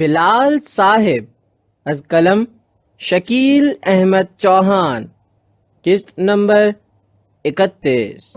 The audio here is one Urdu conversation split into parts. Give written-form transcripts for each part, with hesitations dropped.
بلال صاحب از قلم شکیل احمد چوہان، قسط نمبر 31۔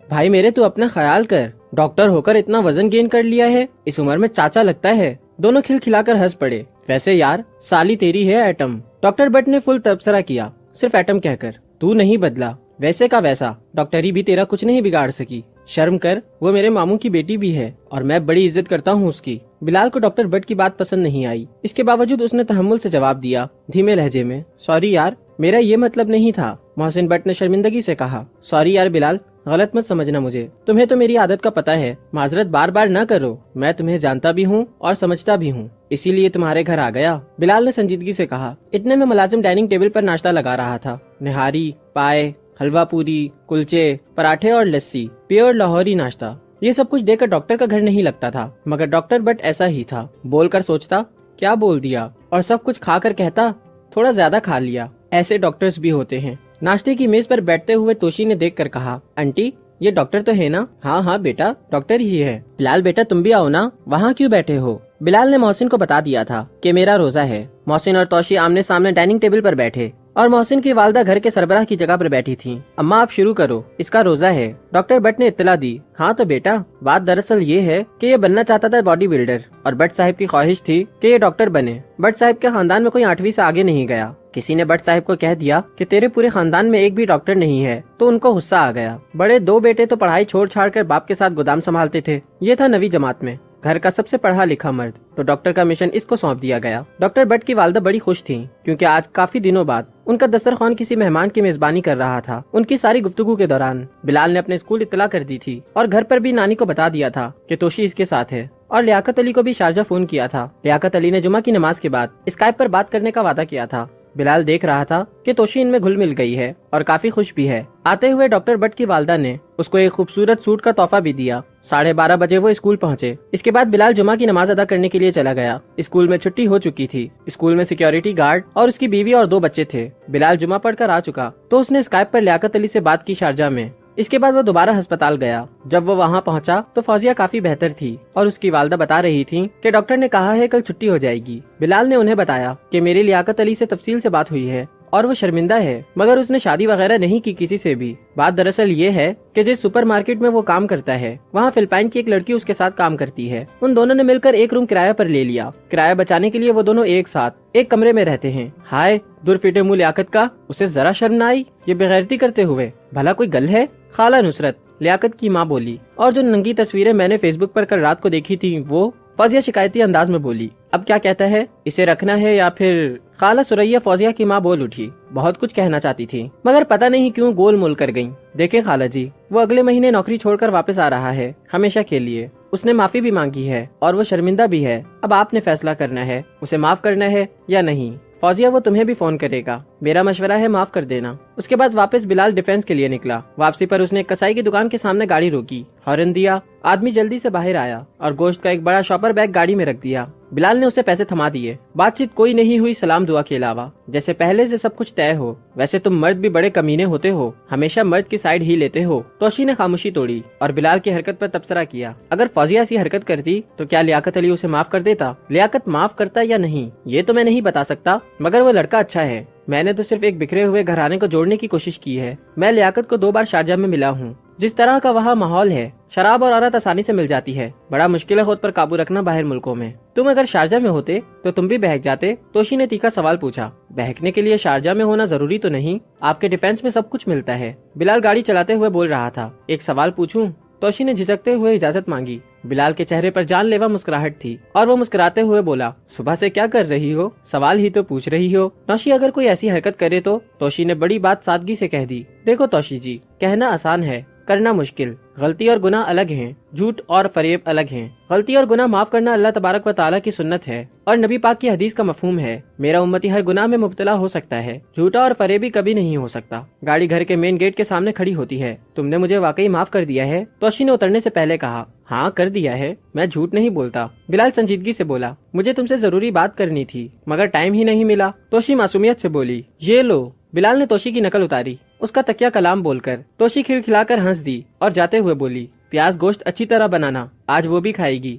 بھائی میرے تو اپنا خیال کر، ڈاکٹر ہو کر اتنا وزن گین کر لیا ہے، اس عمر میں چاچا لگتا ہے۔ دونوں کھل کھلا کر ہنس پڑے۔ ویسے یار سالی تیری ہے ایٹم، ڈاکٹر بٹ نے فل تبصرہ کیا، صرف ایٹم کہہ کر۔ تو نہیں بدلا، ویسے کا ویسا، ڈاکٹری بھی تیرا کچھ نہیں بگاڑ سکی۔ شرم کر، وہ میرے ماموں کی بیٹی بھی ہے اور میں بڑی عزت کرتا ہوں اس کی۔ بلال کو ڈاکٹر بٹ کی بات پسند نہیں آئی، اس کے باوجود اس نے تحمل سے جواب دیا، دھیمے لہجے میں۔ سوری یار، میرا یہ مطلب نہیں تھا۔ محسن بٹ نے شرمندگی سے کہا۔ سوری یار بلال، غلط مت سمجھنا مجھے، تمہیں تو میری عادت کا پتہ ہے، معذرت بار بار نہ کرو، میں تمہیں جانتا بھی ہوں اور سمجھتا بھی ہوں، اسی لیے تمہارے گھر آ گیا، بلال نے سنجیدگی سے کہا۔ اتنے میں ملازم ڈائننگ ٹیبل پر ناشتہ لگا رہا تھا۔ نہاری، پائے، حلوہ پوری، کلچے، پراٹھے اور لسی، پیور لاہوری ناشتہ۔ یہ سب کچھ دیکھ کر ڈاکٹر کا گھر نہیں لگتا تھا، مگر ڈاکٹر بٹ ایسا ہی تھا، بول کر سوچتا کیا بول دیا، اور سب کچھ کھا کر کہتا تھوڑا زیادہ کھا لیا۔ ایسے ڈاکٹرز بھی ہوتے ہیں۔ ناشتے کی میز پر بیٹھتے ہوئے توشی نے دیکھ کر کہا، آنٹی یہ ڈاکٹر تو ہے نا؟ ہاں ہاں بیٹا، ڈاکٹر ہی ہے۔ بلال بیٹا تم بھی آؤ نا، وہاں کیوں بیٹھے ہو؟ بلال نے محسن کو بتا دیا تھا کہ میرا روزہ ہے۔ محسن اور توشی آمنے سامنے ڈائننگ ٹیبل پر بیٹھے اور محسن کی والدہ گھر کے سربراہ کی جگہ پر بیٹھی تھی۔ اماں آپ شروع کرو، اس کا روزہ ہے، ڈاکٹر بٹ نے اطلاع دی۔ ہاں تو بیٹا، بات دراصل یہ ہے کہ یہ بننا چاہتا تھا باڈی بلڈر، اور بٹ صاحب کی خواہش تھی کہ یہ ڈاکٹر بنے۔ بٹ صاحب کے خاندان میں کوئی 8ویں سے آگے نہیں گیا۔ کسی نے بٹ صاحب کو کہہ دیا کہ تیرے پورے خاندان میں ایک بھی ڈاکٹر نہیں ہے، تو ان کو غصہ آ گیا۔ بڑے 2 بیٹے تو پڑھائی چھوڑ چھاڑ کر باپ کے ساتھ گودام سنبھالتے تھے۔ یہ تھا 9ویں جماعت میں، گھر کا سب سے پڑھا لکھا مرد، تو ڈاکٹر کا مشن اس کو سونپ دیا گیا۔ ڈاکٹر بٹ کی والدہ بڑی خوش تھیں، کیونکہ آج کافی دنوں بعد ان کا دسترخوان کسی مہمان کی میزبانی کر رہا تھا۔ ان کی ساری گفتگو کے دوران بلال نے اپنے اسکول اطلاع کر دی تھی اور گھر پر بھی نانی کو بتا دیا تھا کہ توشی اس کے ساتھ ہے، اور لیاقت علی کو بھی شارجہ فون کیا تھا۔ لیاقت علی نے جمعہ کی نماز کے بعد اسکائپ پر بات کرنے کا وعدہ کیا تھا۔ بلال دیکھ رہا تھا کہ توشی ان میں گھل مل گئی ہے اور کافی خوش بھی ہے۔ آتے ہوئے ڈاکٹر بٹ کی والدہ نے اس کو ایک خوبصورت سوٹ کا تحفہ بھی دیا۔ 12:30 بجے وہ اسکول پہنچے۔ اس کے بعد بلال جمعہ کی نماز ادا کرنے کے لیے چلا گیا۔ اسکول میں چھٹی ہو چکی تھی۔ اسکول میں سیکیورٹی گارڈ اور اس کی بیوی اور 2 بچے تھے۔ بلال جمعہ پڑھ کر آ چکا تو اس نے اسکائپ پر لیاقت علی سے بات کی شارجہ میں۔ اس کے بعد وہ دوبارہ ہسپتال گیا۔ جب وہ وہاں پہنچا تو فوزیہ کافی بہتر تھی اور اس کی والدہ بتا رہی تھی کہ ڈاکٹر نے کہا ہے کل چھٹی ہو جائے گی۔ بلال نے انہیں بتایا کہ میری لیاقت علی سے تفصیل سے بات ہوئی ہے اور وہ شرمندہ ہے، مگر اس نے شادی وغیرہ نہیں کی کسی سے بھی۔ بات دراصل یہ ہے کہ جس سپر مارکیٹ میں وہ کام کرتا ہے وہاں فلپائن کی ایک لڑکی اس کے ساتھ کام کرتی ہے۔ ان دونوں نے مل کر ایک روم کرایہ پر لے لیا۔ کرایہ بچانے کے لیے وہ دونوں ایک ساتھ ایک کمرے میں رہتے ہیں۔ ہائے دور فٹے منہ لیاقت کا، اسے ذرا شرم نہ آئی یہ بغیرتی کرتے ہوئے؟ بھلا کوئی گل ہے؟ خالہ نصرت، لیاقت کی ماں بولی۔ اور جو ننگی تصویریں میں نے فیس بک پر کل رات کو دیکھی تھی وہ؟ فوزیہ شکایتی انداز میں بولی۔ اب کیا کہتا ہے، اسے رکھنا ہے یا پھر؟ خالہ سریا فوزیہ کی ماں بول اٹھی۔ بہت کچھ کہنا چاہتی تھی مگر پتہ نہیں کیوں گول مول کر گئیں۔ دیکھیں خالہ جی، وہ اگلے مہینے نوکری چھوڑ کر واپس آ رہا ہے، ہمیشہ کے لیے۔ اس نے معافی بھی مانگی ہے اور وہ شرمندہ بھی ہے۔ اب آپ نے فیصلہ کرنا ہے، اسے معاف کرنا ہے یا نہیں۔ فوزیہ وہ تمہیں بھی فون کرے گا، میرا مشورہ ہے معاف کر دینا۔ اس کے بعد واپس بلال ڈیفینس کے لیے نکلا۔ واپسی پر اس نے ایک کسائی کی دکان کے سامنے گاڑی روکی، ہارن دیا، آدمی جلدی سے باہر آیا اور گوشت کا ایک بڑا شاپر بیگ گاڑی میں رکھ دیا۔ بلال نے اسے پیسے تھما دیے۔ بات چیت کوئی نہیں ہوئی سلام دعا کے علاوہ، جیسے پہلے سے سب کچھ طے ہو۔ ویسے تم مرد بھی بڑے کمینے ہوتے ہو، ہمیشہ مرد کی سائیڈ ہی لیتے ہو۔ توشی نے خاموشی توڑی اور بلال کی حرکت پر تبصرہ کیا۔ اگر فوزیہ ایسی حرکت کرتی تو کیا لیاقت علی اسے معاف کر دیتا؟ لیاقت معاف کرتا یا نہیں یہ تو میں نہیں بتا سکتا، مگر وہ لڑکا اچھا ہے۔ میں نے تو صرف ایک بکھرے ہوئے گھرانے کو جوڑنے کی کوشش کی ہے۔ میں لیاقت کو 2 بار شارجہ میں ملا ہوں۔ جس طرح کا وہاں ماحول ہے، شراب اور عورت آسانی سے مل جاتی ہے، بڑا مشکل ہے خود پر قابو رکھنا باہر ملکوں میں۔ تم اگر شارجہ میں ہوتے تو تم بھی بہک جاتے؟ توشی نے تیکھا سوال پوچھا۔ بہکنے کے لیے شارجہ میں ہونا ضروری تو نہیں، آپ کے ڈیفینس میں سب کچھ ملتا ہے۔ بلال گاڑی چلاتے ہوئے بول رہا تھا۔ ایک سوال پوچھوں؟ توشی نے جھجکتے ہوئے اجازت مانگی۔ بلال کے چہرے پر جان لیوا مسکراہٹ تھی اور وہ مسکراتے ہوئے بولا، صبح سے کیا کر رہی ہو؟ سوال ہی تو پوچھ رہی ہو۔ توشی اگر کوئی ایسی حرکت کرے تو؟ توشی نے بڑی بات سادگی سے کہہ دی۔ دیکھو توشی جی، کہنا آسان ہے، کرنا مشکل۔ غلطی اور گناہ الگ ہیں، جھوٹ اور فریب الگ ہیں۔ غلطی اور گناہ معاف کرنا اللہ تبارک و تعالیٰ کی سنت ہے اور نبی پاک کی حدیث کا مفہوم ہے۔ میرا امتی ہر گناہ میں مبتلا ہو سکتا ہے، جھوٹا اور فریبی کبھی نہیں ہو سکتا۔ گاڑی گھر کے مین گیٹ کے سامنے کھڑی ہوتی ہے۔ تم نے مجھے واقعی معاف کر دیا ہے؟ توشی نے اترنے سے پہلے کہا۔ ہاں کر دیا ہے، میں جھوٹ نہیں بولتا۔ بلال سنجیدگی سے بولا۔ مجھے تم سے ضروری بات کرنی تھی مگر ٹائم ہی نہیں ملا۔ توشی معصومیت سے بولی۔ یہ لو۔ بلال نے توشی کی نقل اتاری۔ اس کا تکیہ کلام بول کر توشی کھلکھلا کر ہنس دی اور جاتے ہوئے بولی، پیاز گوشت اچھی طرح بنانا، آج وہ بھی کھائے گی۔